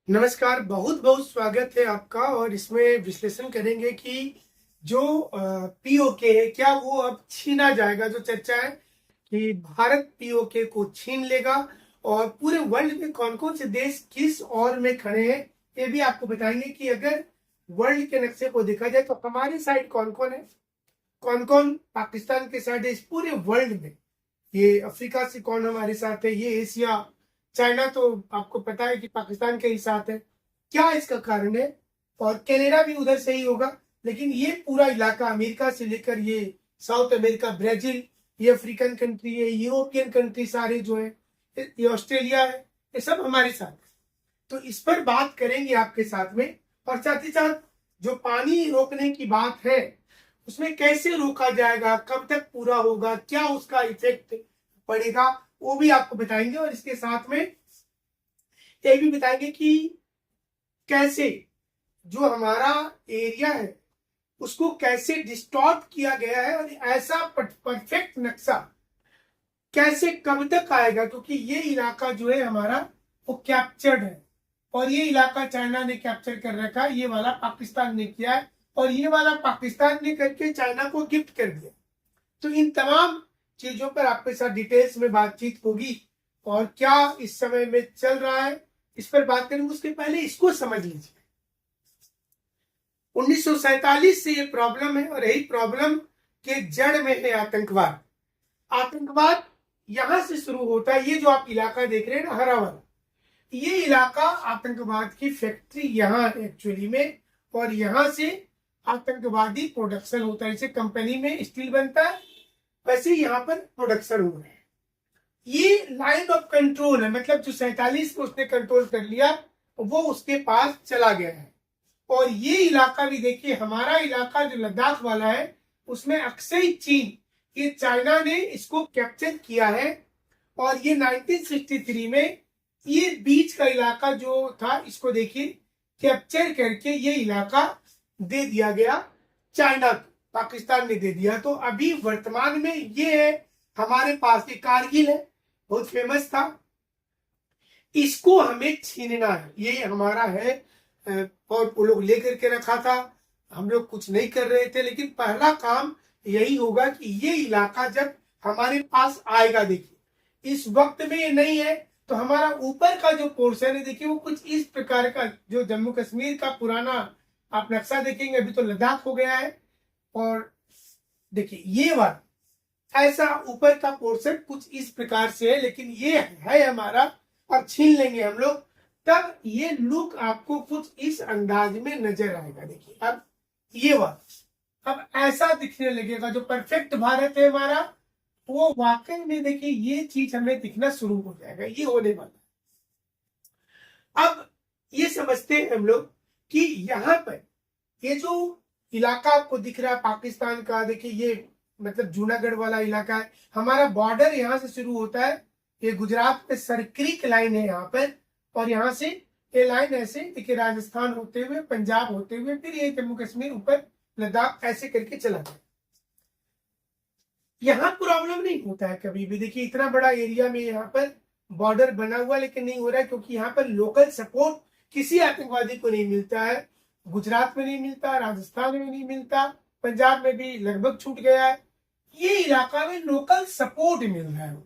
नमस्कार, बहुत बहुत स्वागत है आपका। और इसमें विश्लेषण करेंगे कि जो पीओके है क्या वो अब छीना जाएगा। जो चर्चा है कि भारत पीओके को छीन लेगा और पूरे वर्ल्ड में कौन कौन से देश किस ओर में खड़े हैं ये भी आपको बताएंगे कि अगर वर्ल्ड के नक्शे को देखा जाए तो हमारी साइड कौन कौन है, कौन कौन पाकिस्तान के साइड है इस पूरे वर्ल्ड में। ये अफ्रीका से कौन हमारे साथ है, ये एशिया, चाइना तो आपको पता है कि पाकिस्तान के ही साथ है, क्या इसका कारण है। और कनाडा भी उधर से ही होगा, लेकिन ये पूरा इलाका अमेरिका से लेकर ये साउथ अमेरिका, ब्राजील, ये अफ्रीकन कंट्री है, यूरोपियन कंट्री सारे जो है, ये ऑस्ट्रेलिया है, ये सब हमारे साथ है। तो इस पर बात करेंगे आपके साथ में। और साथ ही साथ जो पानी रोकने की बात है उसमें कैसे रोका जाएगा, कब तक पूरा होगा, क्या उसका इफेक्ट पड़ेगा, वो भी आपको बताएंगे। और इसके साथ में ये भी बताएंगे कि कैसे जो हमारा एरिया है उसको कैसे डिस्टॉर्ट किया गया है और ऐसा परफेक्ट नक्शा कैसे कब तक आएगा, क्योंकि ये इलाका जो है हमारा वो कैप्चर्ड है और ये इलाका चाइना ने कैप्चर कर रखा है, ये वाला पाकिस्तान ने किया है और ये वाला पाकिस्तान ने करके चाइना को गिफ्ट कर दिया। तो इन तमाम चीजों पर आपके साथ डिटेल्स में बातचीत होगी और क्या इस समय में चल रहा है इस पर बात करेंगे। उसके पहले इसको समझ लीजिए, 1947 से ये प्रॉब्लम है और यही प्रॉब्लम के जड़ में है आतंकवाद। आतंकवाद यहां से शुरू होता है। ये जो आप इलाका देख रहे हैं ना, हरा वाला, ये इलाका आतंकवाद की फैक्ट्री यहाँ है एक्चुअली में, और यहां से आतंकवादी प्रोडक्शन होता है। जैसे कंपनी में स्टील बनता है वैसे यहाँ पर प्रोडक्शन हो रहा है। ये लाइन ऑफ कंट्रोल है, मतलब जो 47 को उसने कंट्रोल कर लिया वो उसके पास चला गया है। और ये इलाका भी देखिए, हमारा इलाका जो लद्दाख वाला है उसमें अक्सई चीन, ये चाइना ने इसको कैप्चर किया है। और ये 1963 में ये बीच का इलाका जो था इसको देखिए कैप्चर करके ये इलाका दे दिया गया चाइना को, पाकिस्तान ने दे दिया। तो अभी वर्तमान में ये है हमारे पास, ये कारगिल है, बहुत फेमस था, इसको हमें छीनना है, ये हमारा है। और वो लोग लेकर के रखा था, हम लोग कुछ नहीं कर रहे थे, लेकिन पहला काम यही होगा कि ये इलाका जब हमारे पास आएगा, देखिए इस वक्त में ये नहीं है तो हमारा ऊपर का जो पोर्शन है देखिए वो कुछ इस प्रकार का, जो जम्मू कश्मीर का पुराना आप नक्शा देखेंगे, अभी तो लद्दाख हो गया है। और देखिए ये वाला ऐसा ऊपर का पोर्शन कुछ इस प्रकार से है, लेकिन ये है हमारा और छीन लेंगे हम लोग, तब ये लुक आपको कुछ इस अंदाज में नजर आएगा। देखिए अब ये वाला अब ऐसा दिखने लगेगा, जो परफेक्ट भारत है हमारा वो वाकई में देखिए ये चीज हमें दिखना शुरू हो जाएगा, ये होने वाला। अब ये समझते हैं हम लोग कि यहाँ पर ये जो इलाका आपको दिख रहा है पाकिस्तान का, देखिए ये मतलब जूनागढ़ वाला इलाका है, हमारा बॉर्डर यहाँ से शुरू होता है, ये गुजरात पे सरक्रिक लाइन है यहाँ पर, और यहाँ से ये लाइन ऐसे देखिए राजस्थान होते हुए, पंजाब होते हुए, फिर ये जम्मू कश्मीर, ऊपर लद्दाख, ऐसे करके चला जाए। यहाँ प्रॉब्लम नहीं होता है कभी भी। देखिए इतना बड़ा एरिया में यहाँ पर बॉर्डर बना हुआ, लेकिन नहीं हो रहा है क्योंकि यहाँ पर लोकल सपोर्ट किसी आतंकवादी को नहीं मिलता है। गुजरात में नहीं मिलता, राजस्थान में नहीं मिलता, पंजाब में भी लगभग छूट गया है। ये इलाका में लोकल सपोर्ट मिल रहा है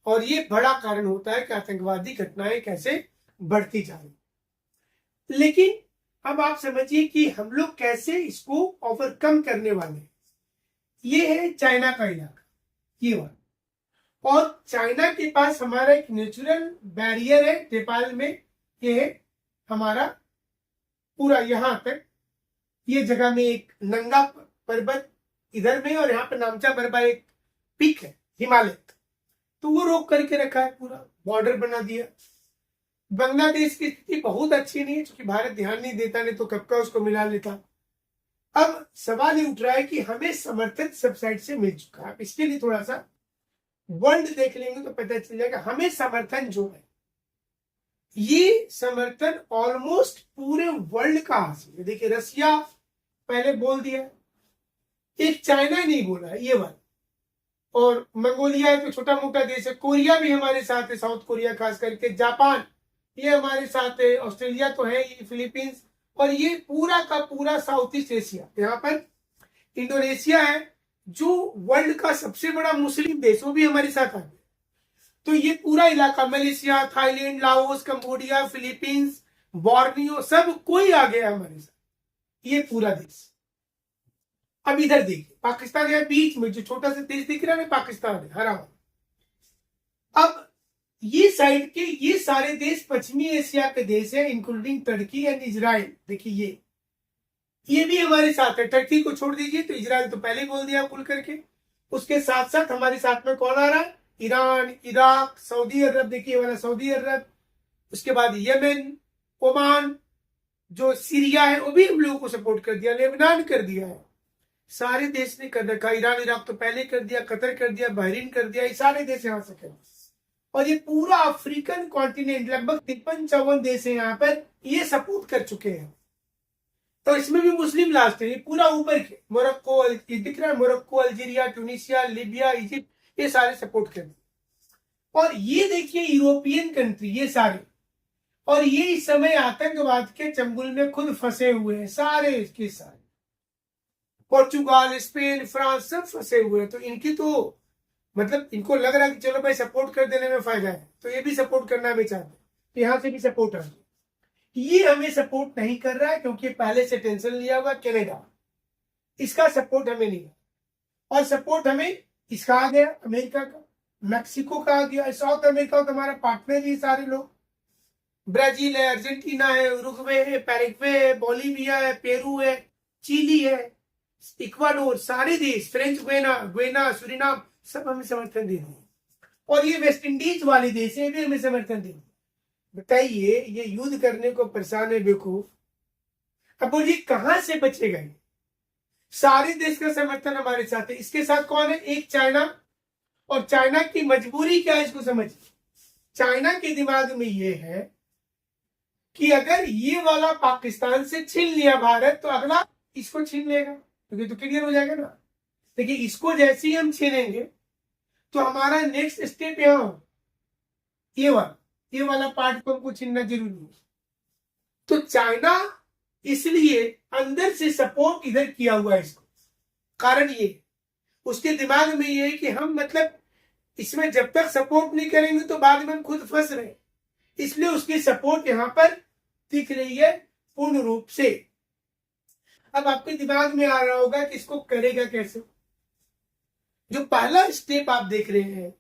और ये बड़ा कारण होता है कि आतंकवादी घटनाएं कैसे बढ़ती जा रही। लेकिन अब आप समझिए कि हम लोग कैसे इसको ओवरकम करने वाले हैं। ये है चाइना का इलाका, ये वाला, और चाइना के पास हमारा एक नेचुरल बैरियर है नेपाल में, ये है हमारा पूरा यहाँ तक, ये जगह में एक नंगा पर्वत इधर में, और यहाँ पे नामचा बर्बा एक पीक है हिमालय, तो वो रोक करके रखा है, पूरा बॉर्डर बना दिया। बांग्लादेश की स्थिति बहुत अच्छी नहीं है क्योंकि भारत ध्यान नहीं देता, नहीं तो कब का उसको मिला लेता। अब सवाल ये उठ रहा है कि हमें समर्थन सब साइड से मिल चुका है। इसके लिए थोड़ा सा वर्ल्ड देख लेंगे तो पता चल जाएगा हमें समर्थन जो है, ये समर्थन ऑलमोस्ट पूरे वर्ल्ड का हासिल है। देखिए रसिया पहले बोल दिया, एक चाइना नहीं बोला, ये वाला, और मंगोलिया तो छोटा मोटा देश है, कोरिया भी हमारे साथ है, साउथ कोरिया खास करके, जापान ये हमारे साथ है, ऑस्ट्रेलिया तो है, ये फिलीपींस, और ये पूरा का पूरा साउथ ईस्ट एशिया। यहाँ पर इंडोनेशिया है जो वर्ल्ड का सबसे बड़ा मुस्लिम देश, वो भी हमारे साथ आ गया। तो ये पूरा इलाका, Malaysia, Thailand, Laos, Cambodia, Philippines, Borneo, सब कोई आ गया हमारे साथ, ये पूरा देश। अब इधर देखिए, पाकिस्तान है बीच में, जो छोटा सा देश दिख रहा है पाकिस्तान है, हरा हुआ। अब ये साइड के ये सारे देश पश्चिमी एशिया के देश है, इंक्लूडिंग टर्की एंड इजराइल। देखिए ये भी हमारे साथ है। टर्की को छोड़ दीजिए, तो इजराइल तो पहले बोल दिया खुल करके। उसके साथ साथ हमारे साथ में कौन आ रहा है? ईरान, इराक, सऊदी अरब, देखिए वाला सऊदी अरब, उसके बाद यमन, ओमान, जो सीरिया है वो भी हम लोगों को सपोर्ट कर दिया, लेबनान कर दिया है, सारे देश ने कर रखा। ईरान इराक तो पहले कर दिया, कतर कर दिया, बहरीन कर दिया, ये सारे देश यहाँ से कर। और ये पूरा अफ्रीकन कॉन्टिनेंट, लगभग 53-54 देश है यहाँ पर, ये सपोर्ट कर चुके हैं। तो इसमें भी मुस्लिम लास्ट है, ये पूरा ऊपर के मोरक्को, दिख रहा है Morocco, Algeria, Tunisia, Libya, Egypt, ये सारे सपोर्ट कर। और ये देखिए यूरोपियन कंट्री, ये सारे, और ये इस समय आतंकवाद के चंगुल में खुद फंसे हुए हैं, सारे इसके सारे। पोर्चुगाल, स्पेन, फ्रांस, सब फंसे हुए हैं। तो इनकी तो मतलब इनको लग रहा है कि चलो भाई सपोर्ट कर देने में फायदा है, तो ये भी सपोर्ट करना हमें चाहते हैं, तो यहाँ से भी सपोर्ट है। ये हमें सपोर्ट नहीं कर रहा है क्योंकि पहले से टेंशन लिया हुआ कनाडा, इसका सपोर्ट हमें नहीं है। और सपोर्ट हमें इसका आ गया, अमेरिका का, मैक्सिको का आ गया, साउथ अमेरिका तो हमारा पार्टनर ही सारे लोग, ब्राजील है, अर्जेंटीना है, उरुग्वे है, पैराग्वे है, बोलीविया है, पेरू है, चिली है, इक्वाडोर, सारे देश, फ्रेंच गुयाना, सूरीनाम, सब हमें समर्थन दे रहे हैं। और ये वेस्ट इंडीज वाले देश है, भी हमें समर्थन दे रहे हैं। बताइए, ये युद्ध करने को परेशान है बेवकूफ। अब बोलिए कहां से बचेगा ये? सारे देश का समर्थन हमारे साथ है। इसके साथ कौन है? एक चाइना, और चाइना की मजबूरी क्या है इसको समझिए। चाइना के दिमाग में ये है कि अगर ये वाला पाकिस्तान से छीन लिया भारत, तो अगला इसको छीन लेगा, क्योंकि तो क्लियर हो जाएगा ना। देखिए इसको जैसे ही हम छीनेंगे तो हमारा नेक्स्ट स्टेप यहाँ, ये वाला पार्ट को हमको छीनना जरूरी है। तो चाइना इसलिए अंदर से सपोर्ट इधर किया हुआ है इसको, कारण ये उसके दिमाग में ये है कि हम मतलब इसमें जब तक सपोर्ट नहीं करेंगे तो बाद में हम खुद फंस रहे, इसलिए उसकी सपोर्ट यहां पर दिख रही है पूर्ण रूप से। अब आपके दिमाग में आ रहा होगा कि इसको करेगा कैसे। जो पहला स्टेप आप देख रहे हैं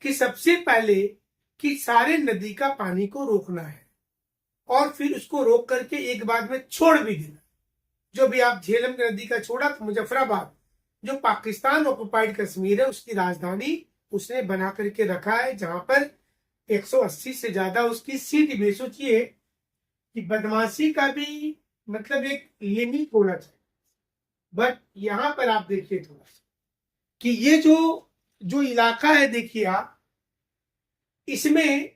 कि सबसे पहले कि सारे नदी का पानी को रोकना है, और फिर उसको रोक करके एक बाद में छोड़ भी देना। जो भी आप झेलम नदी का छोड़ा, तो मुजफ्फराबाद जो पाकिस्तान ऑक्युपाइड कश्मीर है उसकी राजधानी उसने बना करके रखा है, जहां पर 180 से ज्यादा उसकी सीट भी। सोचिए कि बदमाशी का भी मतलब एक लिमिट होना चाहिए। बट यहां पर आप देखिए थोड़ा सा कि ये जो इलाका है, देखिए आप, इसमें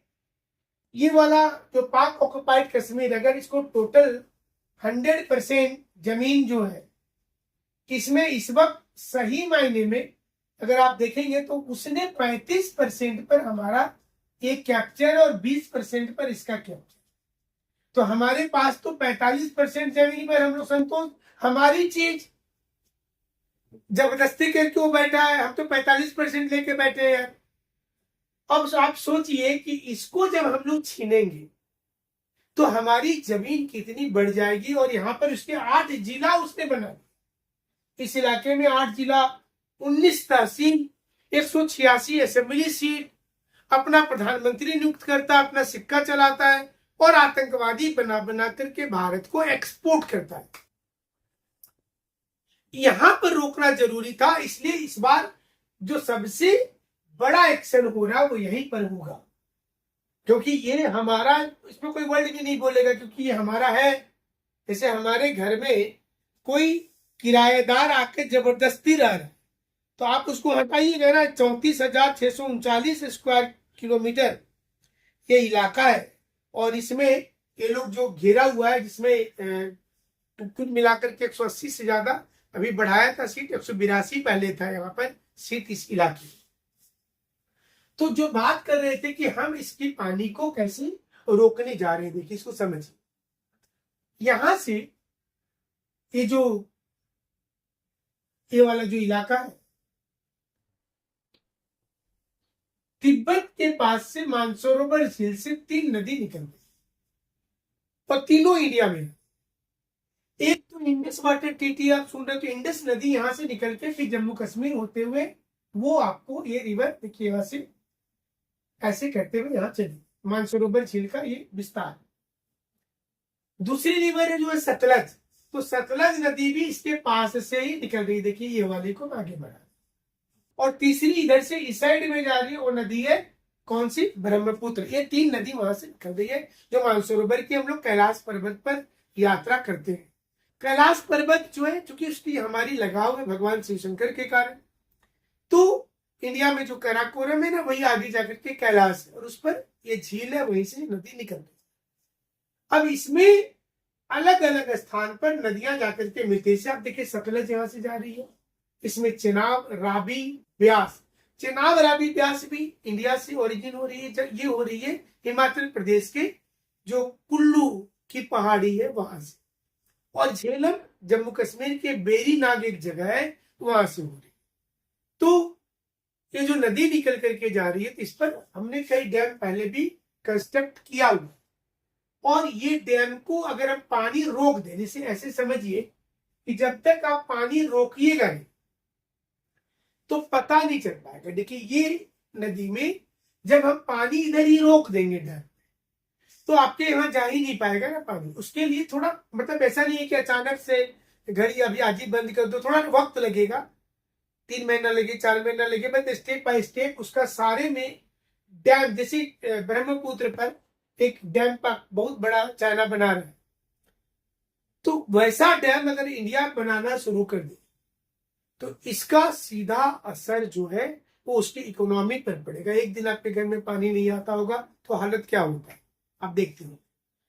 ये वाला जो पाक ऑक्युपाइड कश्मीर, अगर इसको टोटल 100% जमीन जो है, इसमें इस वक्त सही मायने में अगर आप देखेंगे तो उसने 35% पर हमारा एक कैप्चर और 20% पर इसका कैप्चर। तो हमारे पास तो 45% जमीन पर हम लोग संतोष, हमारी चीज जबरदस्ती करके वो बैठा है, हम तो 45% लेके बैठे हैं। अब आप सोचिए कि इसको जब हम लोग छीनेंगे तो हमारी जमीन कितनी बढ़ जाएगी। और यहाँ पर उसके 8 जिला उसने बना, इस इलाके में 8 जिला, 19 तहसील, 186 असेंबली सीट, अपना प्रधानमंत्री नियुक्त करता है, अपना सिक्का चलाता है, और आतंकवादी बना बना करके भारत को एक्सपोर्ट करता है। यहां पर रोकना जरूरी था, इसलिए इस बार जो सबसे बड़ा एक्शन हो रहा है वो यहीं पर होगा, क्योंकि ये हमारा, इसमें कोई वर्ड भी नहीं बोलेगा, क्योंकि ये हमारा है। जैसे हमारे घर में कोई किराएदार आके जबरदस्ती रह रहा है, तो आप उसको हटाइएगा ना। 34,639 स्क्वायर किलोमीटर ये इलाका है, और इसमें ये लोग जो घेरा हुआ है, जिसमें कुल मिलाकर के 180 से ज्यादा, अभी बढ़ाया था सीट, 182 पहले था यहाँ पर सीट इस इलाके। तो जो बात कर रहे थे कि हम इसकी पानी को कैसे रोकने जा रहे हैं। देखिए इसको समझिए, यहां से ये वाला जो इलाका है, तिब्बत के पास से मानसरोवर झील से 3 नदी निकल गई और तीनों इंडिया में। एक तो इंडस वाटर ट्रीटी आप सुन रहे, तो इंडस नदी यहां से निकल के फिर जम्मू कश्मीर होते हुए वो आपको ये रिवर देखिए यहां से ऐसे करते हुए यहां चली, मानसरोवर झील का ये विस्तार। दूसरी रिवर है जो है सतलज, तो सतलज नदी भी इसके पास से ही निकल रही, देखिए ये वाले को आगे बढ़ा। और तीसरी इधर से इस साइड में जा रही है, वो नदी है कौन सी, ब्रह्मपुत्र। ये 3 नदी वहां से निकल रही है जो मानसरोवर की हम लोग कैलाश पर्वत पर यात्रा करते हैं। कैलाश पर्वत जो है, चूंकि उसकी हमारी लगाव है भगवान शिव शंकर के कारण, तो इंडिया में जो काराकोरम है ना, वही आगे जाकर के कैलाश है और उस पर ये झील है, वहीं से नदी निकल रही है। अब इसमें अलग अलग स्थान पर नदियां जाकर के मिलती है। आप देखिए सतलज यहां से जा रही है, इसमें चेनाब, रावी, ब्यास। चेनाब, रावी, ब्यास भी इंडिया से ओरिजिन हो रही है। ये हो रही है हिमाचल प्रदेश के जो कुल्लू की पहाड़ी है वहां से, और झेलम जम्मू कश्मीर के बेरी नाग एक जगह है वहां से हो रही। तो ये जो नदी निकल करके जा रही है, इस पर हमने कई डैम पहले भी कंस्ट्रक्ट किया हुआ, और ये डैम को अगर हम पानी रोक दें, जैसे ऐसे समझिए कि जब तक आप पानी रोकिएगा नहीं तो पता नहीं चल पाएगा। देखिए ये नदी में जब हम पानी इधर ही रोक देंगे डैम, तो आपके यहाँ जा ही नहीं पाएगा ना पानी। उसके लिए थोड़ा मतलब ऐसा नहीं है कि अचानक से घड़ी अभी आज ही बंद कर दो, थोड़ा वक्त लगेगा, 3 महीना लगे, 4 महीना लगे, बट स्टेप बाय स्टेप उसका सारे में डैम, जैसे ब्रह्मपुत्र पर एक डैम का बहुत बड़ा चाइना बना रहा है, तो वैसा डैम अगर इंडिया बनाना शुरू कर दे तो इसका सीधा असर जो है वो उसकी इकोनॉमी पर पड़ेगा। एक दिन आपके घर में पानी नहीं आता होगा तो हालत क्या होता है आप देखते हो,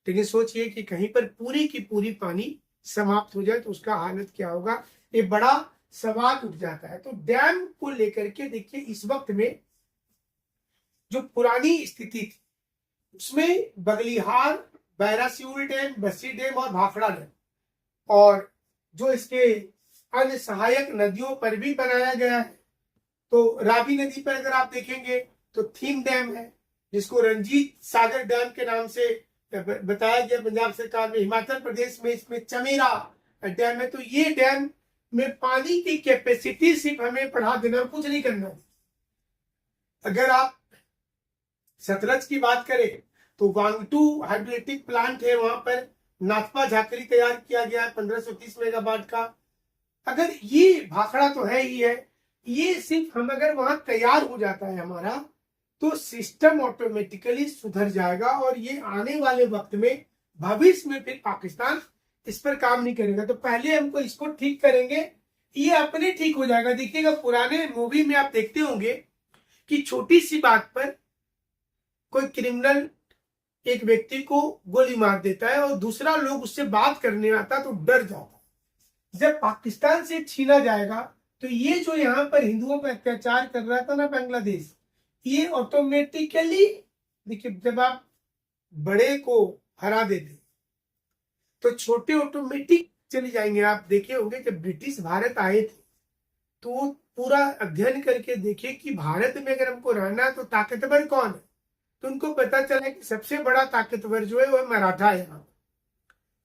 लेकिन सोचिए कि कहीं पर पूरी की पूरी पानी समाप्त हो जाए तो उसका हालत क्या होगा, ये बड़ा सवाल उठ जाता है। तो डैम को लेकर के देखिए इस वक्त में जो पुरानी स्थिति थी उसमें बगलिहार, बैरासियूल डैम, बस्सी डैम और भाखड़ा डैम, और जो इसके अन्य सहायक नदियों पर भी बनाया गया है। तो रावी नदी पर अगर आप देखेंगे तो थीम डैम है, जिसको रंजीत सागर डैम के नाम से बताया गया पंजाब सरकार में। हिमाचल प्रदेश में इसमें चमेरा डैम है। तो ये डैम में पानी की कैपेसिटी सिर्फ हमें बढ़ा देना, कुछ नहीं करना। अगर आप सतलज की बात करें तो वांगटू हाइड्रोइलेक्ट्रिक प्लांट है, वहां पर नाथपा झाकरी तैयार किया गया है 1530 मेगावाट का। अगर ये भाखड़ा तो है ही है, ये सिर्फ हम अगर वहां तैयार हो जाता है हमारा तो सिस्टम ऑटोमेटिकली सुधर जाएगा, और ये आने वाले वक्त में भविष्य में फिर पाकिस्तान इस पर काम नहीं करेगा। तो पहले हमको इसको ठीक करेंगे, ये अपने ठीक हो जाएगा। देखिएगा पुराने मूवी में आप देखते होंगे कि छोटी सी बात पर कोई क्रिमिनल एक व्यक्ति को गोली मार देता है और दूसरा लोग उससे बात करने आता तो डर जाता। जब पाकिस्तान से छीना जाएगा तो ये जो यहाँ पर हिंदुओं पर अत्याचार कर रहा था ना बांग्लादेश, ये ऑटोमेटिकली देखिए जब आप बड़े को हरा देते तो छोटे ऑटोमेटिक चले जाएंगे। आप देखे होंगे जब ब्रिटिश भारत आए थे तो वो पूरा अध्ययन करके देखे कि भारत में अगर हमको रहना है तो ताकतवर कौन है, तो उनको पता चला कि सबसे बड़ा ताकतवर जो है वो मराठा है यहाँ।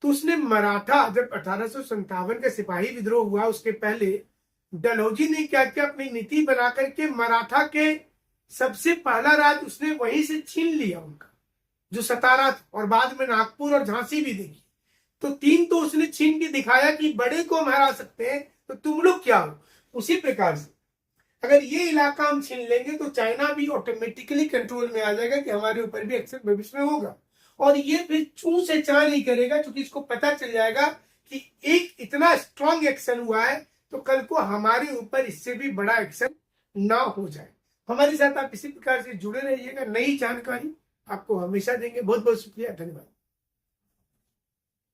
तो उसने मराठा, जब 1857 का सिपाही विद्रोह हुआ उसके पहले डलहौजी ने क्या किया, अपनी नीति बना करके मराठा के सबसे पहला राज उसने वहीं से छीन लिया उनका, जो सतारा था, और बाद में नागपुर और झांसी भी देखी। तो 3 तो उसने छीन के दिखाया कि बड़े को हम हरा सकते हैं, तो तुम लोग क्या हो। उसी प्रकार से अगर ये इलाका हम छीन लेंगे तो चाइना भी ऑटोमेटिकली कंट्रोल में आ जाएगा कि हमारे ऊपर भी एक्शन भविष्य में होगा, और ये फिर चू से चा नहीं करेगा, क्योंकि इसको पता चल जाएगा कि एक इतना स्ट्रांग एक्शन हुआ है तो कल को हमारे ऊपर इससे भी बड़ा एक्शन ना हो जाए। हमारे साथ आप इसी प्रकार से जुड़े रहिएगा, नई जानकारी आपको हमेशा देंगे। बहुत बहुत शुक्रिया, धन्यवाद।